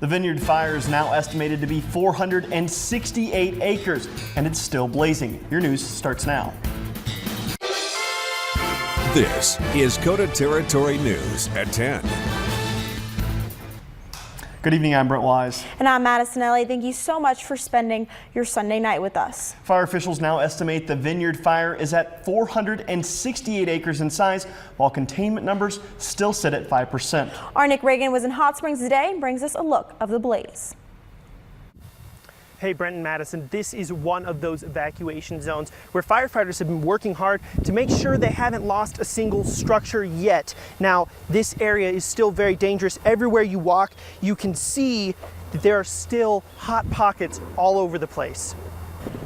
The vineyard fire is now estimated to be 468 acres, and it's still blazing. Your news starts now. This is Coda Territory News at 10. Good evening, I'm Brent Wise. And I'm Madison Elliott. Thank you so much for spending your Sunday night with us. Fire officials now estimate the vineyard fire is at 468 acres in size, while containment numbers still sit at 5%. Our Nick Reagan was in Hot Springs today and brings us a look of the blaze. Hey, Brent and Madison, this is one of those evacuation zones where firefighters have been working hard to make sure they haven't lost a single structure yet. Now, this area is still very dangerous. Everywhere you walk, you can see that there are still hot pockets all over the place.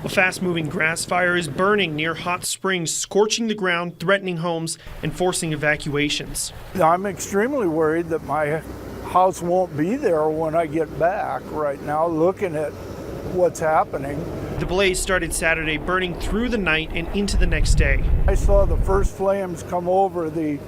A fast-moving grass fire is burning near Hot Springs, scorching the ground, threatening homes, and forcing evacuations. I'm extremely worried that my house won't be there when I get back right now, looking at what's happening. The blaze started Saturday, burning through the night and into the next day. I saw the first flames come over the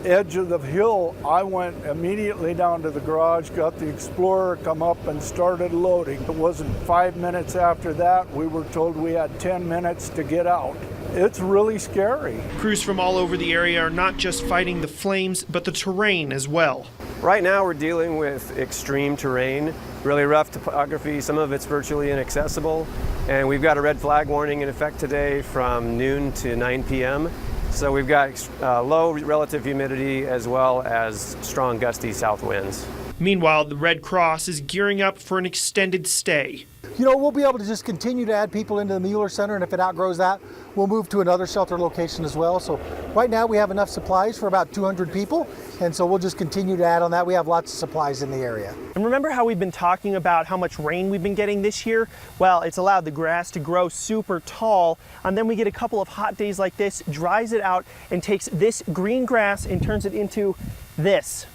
edge of the hill. I went immediately down to the garage, got the Explorer, come up and started loading. It wasn't 5 minutes after that, we were told we had 10 minutes to get out. It's really scary. Crews from all over the area are not just fighting the flames, but the terrain as well. Right now we're dealing with extreme terrain, really rough topography. Some of it's virtually inaccessible. And we've got a red flag warning in effect today from noon to 9 p.m. So we've got low relative humidity as well as strong gusty south winds. Meanwhile, the Red Cross is gearing up for an extended stay. You know, we'll be able to just continue to add people into the Mueller Center, and if it outgrows that, we'll move to another shelter location as well. So right now we have enough supplies for about 200 people, and so we'll just continue to add on that. We have lots of supplies in the area. And remember how we've been talking about how much rain we've been getting this year? Well, it's allowed the grass to grow super tall, and then we get a couple of hot days like this, dries it out, and takes this green grass and turns it into this.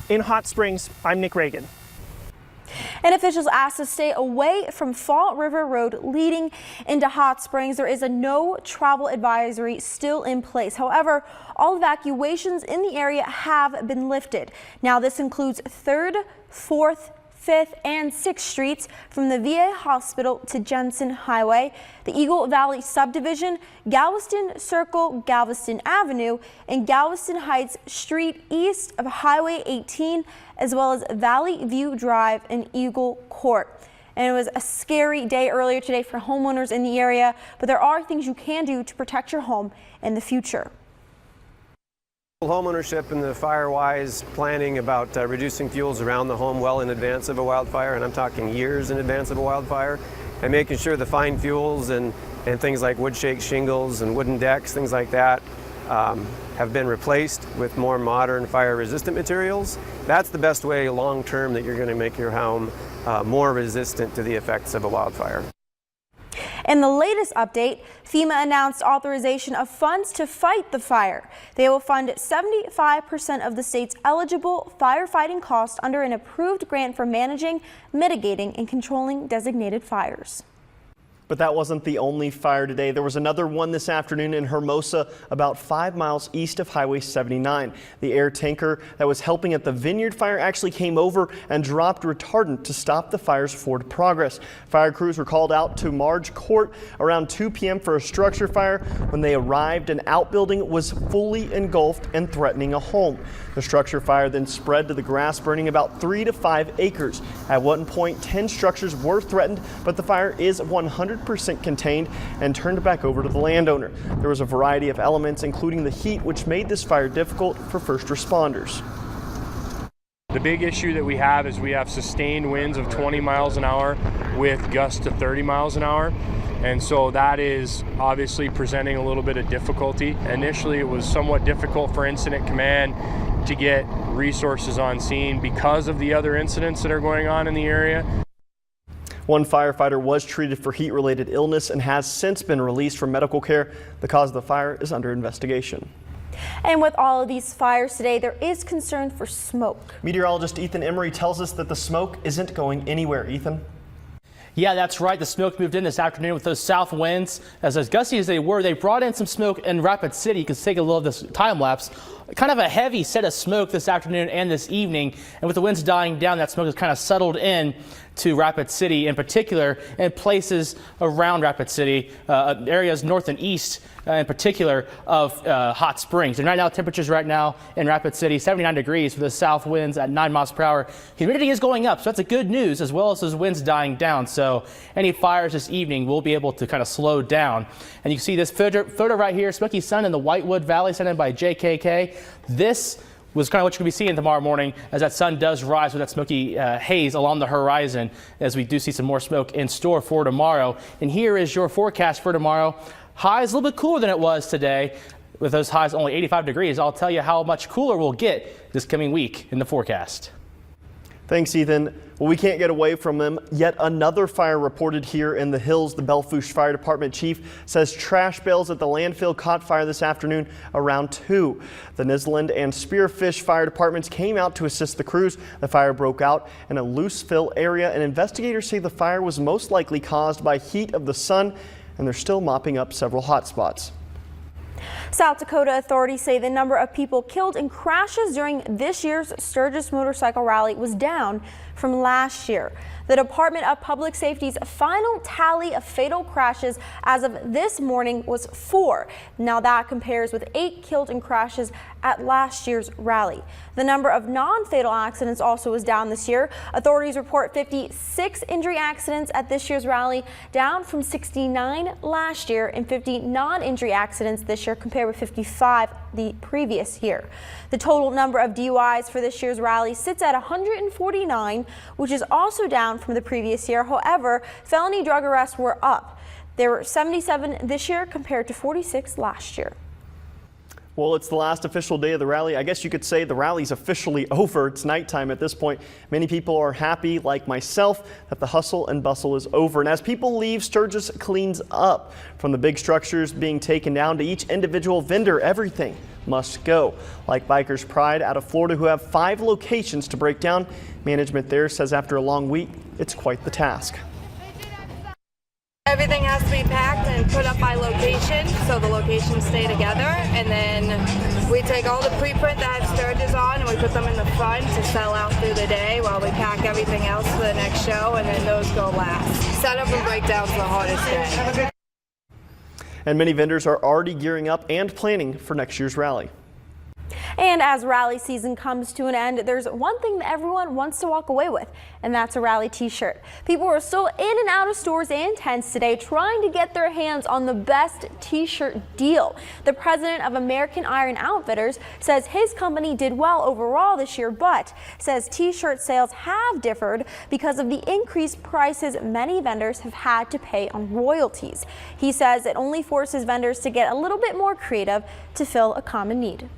In Hot Springs, I'm Nick Reagan. And officials asked to stay away from Fall River Road leading into Hot Springs. There is a no travel advisory still in place. However, all evacuations in the area have been lifted. Now this includes 3rd, 4th, 5th and 6th Streets from the VA Hospital to Jensen Highway, the Eagle Valley Subdivision, Galveston Circle, Galveston Avenue, and Galveston Heights Street east of Highway 18, as well as Valley View Drive and Eagle Court. And it was a scary day earlier today for homeowners in the area, but there are things you can do to protect your home in the future. Homeownership and the fire-wise planning about reducing fuels around the home well in advance of a wildfire, and I'm talking years in advance of a wildfire, and making sure the fine fuels and things like wood shake shingles and wooden decks, things like that, have been replaced with more modern fire-resistant materials. That's the best way long-term that you're going to make your home more resistant to the effects of a wildfire. In the latest update, FEMA announced authorization of funds to fight the fire. They will fund 75% of the state's eligible firefighting costs under an approved grant for managing, mitigating, and controlling designated fires. But that wasn't the only fire today. There was another one this afternoon in Hermosa, about 5 miles east of Highway 79. The air tanker that was helping at the vineyard fire actually came over and dropped retardant to stop the fire's forward progress. Fire crews were called out to Marge Court around 2 p.m. for a structure fire. When they arrived, an outbuilding was fully engulfed and threatening a home. The structure fire then spread to the grass, burning about 3 to 5 acres. At one point, 10 structures were threatened, but the fire is 100% contained and turned back over to the landowner. There was a variety of elements, including the heat, which made this fire difficult for first responders. The big issue that we have is we have sustained winds of 20 miles an hour with gusts to 30 miles an hour. And so that is obviously presenting a little bit of difficulty. Initially, it was somewhat difficult for incident command to get resources on scene because of the other incidents that are going on in the area. One firefighter was treated for heat-related illness and has since been released from medical care. The cause of the fire is under investigation. And with all of these fires today, there is concern for smoke. Meteorologist Ethan Emery tells us that the smoke isn't going anywhere. Ethan? Yeah, that's right. The smoke moved in this afternoon with those south winds. As gusty as they were, they brought in some smoke in Rapid City. You can take a little of this time lapse. Kind of a heavy set of smoke this afternoon and this evening. And with the winds dying down, that smoke has kind of settled in to Rapid City in particular, and places around Rapid City, areas north and east in particular of Hot Springs. And right now, temperatures right now in Rapid City, 79 degrees with the south winds at 9 miles per hour. Humidity is going up, so that's a good news, as well as those winds dying down. So any fires this evening will be able to kind of slow down. And you can see this photo right here, Smoky Sun in the Whitewood Valley, sent in by JKK. This was kind of what you're going to be seeing tomorrow morning as that sun does rise with that smoky haze along the horizon, as we do see some more smoke in store for tomorrow. And here is your forecast for tomorrow. Highs a little bit cooler than it was today, with those highs only 85 degrees. I'll tell you how much cooler we'll get this coming week in the forecast. Thanks, Ethan. Well, we can't get away from them. Yet another fire reported here in the hills. The Belfouche Fire Department chief says trash bales at the landfill caught fire this afternoon around 2. The Nisland and Spearfish Fire Departments came out to assist the crews. The fire broke out in a loose fill area, and investigators say the fire was most likely caused by heat of the sun, and they're still mopping up several hot spots. South Dakota authorities say the number of people killed in crashes during this year's Sturgis Motorcycle Rally was down from last year. The Department of Public Safety's final tally of fatal crashes as of this morning was 4. Now that compares with 8 killed in crashes at last year's rally. The number of non-fatal accidents also was down this year. Authorities report 56 injury accidents at this year's rally, down from 69 last year, and 50 non-injury accidents this year compared with 55 the previous year. The total number of DUIs for this year's rally sits at 149, which is also down from the previous year. However, felony drug arrests were up. There were 77 this year compared to 46 last year. Well, it's the last official day of the rally. I guess you could say the rally's officially over. It's nighttime at this point. Many people are happy, like myself, that the hustle and bustle is over. And as people leave, Sturgis cleans up. From the big structures being taken down to each individual vendor, everything must go. Like Bikers Pride out of Florida, who have 5 locations to break down. Management there says after a long week, it's quite the task. Everything has to be packed and put up by location, so the locations stay together. And then we take all the pre-print that have Sturgis on and we put them in the front to sell out through the day while we pack everything else for the next show, and then those go last. Setup and breakdown's the hardest day. And many vendors are already gearing up and planning for next year's rally. And as rally season comes to an end, there's one thing that everyone wants to walk away with, and that's a rally t-shirt. People are still in and out of stores and tents today trying to get their hands on the best t-shirt deal. The president of American Iron Outfitters says his company did well overall this year, but says t-shirt sales have differed because of the increased prices many vendors have had to pay on royalties. He says it only forces vendors to get a little bit more creative to fill a common need.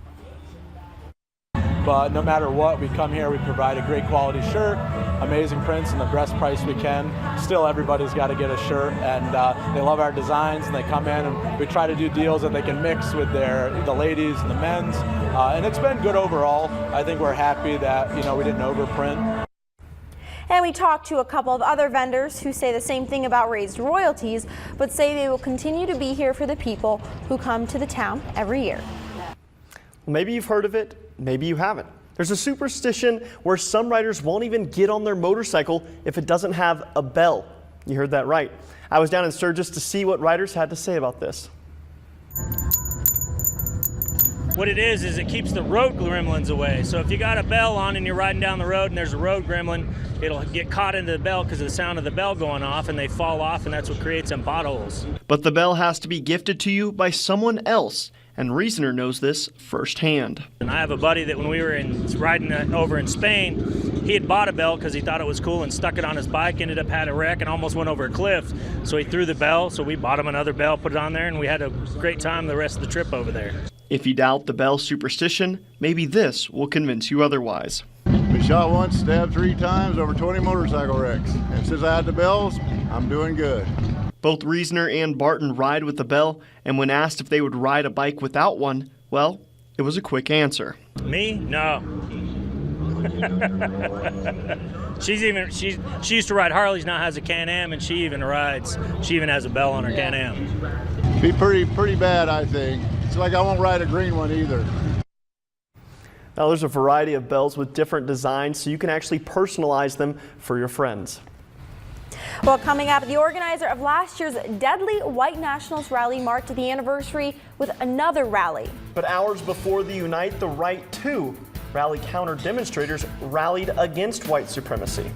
But no matter what, we come here, we provide a great quality shirt, amazing prints, and the best price we can. Still, everybody's got to get a shirt, and they love our designs, and they come in, and we try to do deals that they can mix with the ladies and the men's, and it's been good overall. I think we're happy that we didn't overprint. And we talked to a couple of other vendors who say the same thing about raised royalties, but say they will continue to be here for the people who come to the town every year. Maybe you've heard of it, maybe you haven't. There's a superstition where some riders won't even get on their motorcycle if it doesn't have a bell. You heard that right. I was down in Sturgis to see what riders had to say about this. What it is it keeps the road gremlins away. So if you got a bell on and you're riding down the road and there's a road gremlin, it'll get caught into the bell because of the sound of the bell going off, and they fall off, and that's what creates them potholes. But the bell has to be gifted to you by someone else, and Reasoner knows this firsthand. And I have a buddy that when we were riding over in Spain, he had bought a bell because he thought it was cool and stuck it on his bike, ended up had a wreck and almost went over a cliff. So he threw the bell, so we bought him another bell, put it on there, and we had a great time the rest of the trip over there. If you doubt the bell superstition, maybe this will convince you otherwise. Been shot once, stabbed 3 times, over 20 motorcycle wrecks. And since I had the bells, I'm doing good. Both Reasoner and Barton ride with the bell, and when asked if they would ride a bike without one, well, it was a quick answer. Me? No. She used to ride Harleys, now has a Can-Am, and she even has a bell on her Can-Am. Be pretty bad, I think. It's like I won't ride a green one either. Now there's a variety of bells with different designs, so you can actually personalize them for your friends. Well, coming up, the organizer of last year's deadly White Nationals rally marked the anniversary with another rally. But hours before the Unite the Right to rally counter demonstrators rallied against white supremacy.